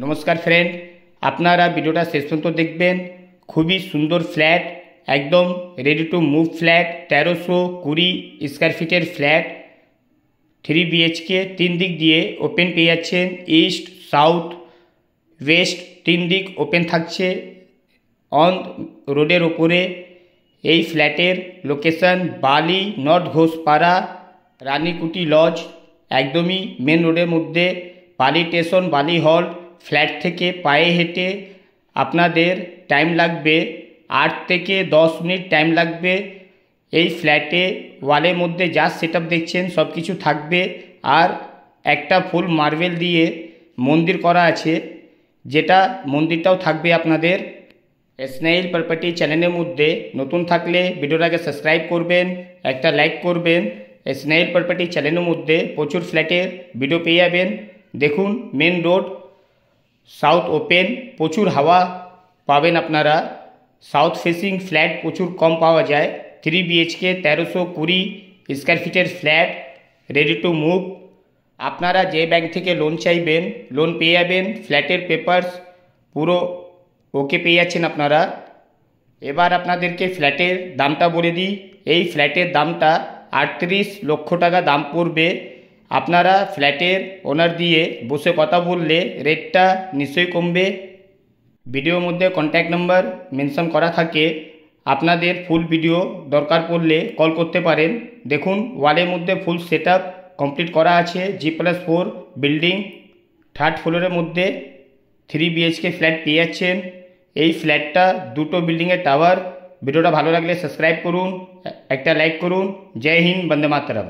नमस्कार फ्रेंड, আপনারা ভিডিওটা শেষ পর্যন্ত দেখবেন। খুবই সুন্দর ফ্ল্যাট, একদম ready to move flat. 1320 square ফিটের ফ্ল্যাট, 3 BHK। 3 দিক দিয়ে ওপেন পেয়ে যাচ্ছেন, ইস্ট সাউথ ওয়েস্ট 3 দিক ওপেন থাকছে অন রোডের ওপরে। এই ফ্ল্যাটের লোকেশন বালি নর্থ ঘোষপাড়া রানীকুটি লজ, একদমই মেন রোডের মধ্যে। বালি স্টেশন, বালি হল। ফ্ল্যাট থেকে পায়ে হেঁটে আপনাদের টাইম লাগবে 8 থেকে 10 মিনিট টাইম লাগবে। এই ফ্ল্যাটে ওয়ালের মধ্যে যা সেটআপ দেখছেন সব কিছু থাকবে, আর একটা ফুল মার্বেল দিয়ে মন্দির করা আছে, যেটা মন্দিরটাও থাকবে আপনাদের। স্নেইল প্রপার্টি চ্যানেলের মধ্যে নতুন থাকলে ভিডিওটাকে সাবস্ক্রাইব করবেন, একটা লাইক করবেন। স্নেইল প্রপার্টি চ্যানেলের মধ্যে প্রচুর ফ্ল্যাটের ভিডিও পেয়ে যাবেন। দেখুন, মেন রোড, সাউথ ওপেন, প্রচুর হাওয়া পাবেন আপনারা। সাউথ ফেসিং ফ্ল্যাট প্রচুর কম পাওয়া যায়। 3 BHK 1320 স্কয়ার ফিটের ফ্ল্যাট, রেডি টু মুভ। আপনারা যে ব্যাংক থেকে লোন চাইবেন লোন পেয়ে যাবেন। ফ্ল্যাটের পেপারস পুরো ওকে পেয়ে যাচ্ছেন আপনারা। এবার আপনাদেরকে ফ্ল্যাটের দামটা বলে দিই। এই ফ্ল্যাটের দামটা 38 লক্ষ টাকা দাম পড়বে। আপনারা ফ্ল্যাটের ওনার দিয়ে বসে কথা বললে রেটটা নিশ্চয়ই কমবে। ভিডিওর মধ্যে কন্ট্যাক্ট নাম্বার মেনশন করা থাকে, আপনাদের ফুল ভিডিও দরকার পড়লে কল করতে পারেন। দেখুন, ওয়ালের মধ্যে ফুল সেটআপ কমপ্লিট করা আছে। G+4 বিল্ডিং, 3rd ফ্লোরের মধ্যে 3 BHK ফ্ল্যাট পেয়ে যাচ্ছেন। এই ফ্ল্যাটটা দুটো বিল্ডিংয়ের টাওয়ার। ভিডিওটা ভালো লাগলে সাবস্ক্রাইব করুন, একটা লাইক করুন। জয় হিন্দ, বন্দে মাতরম।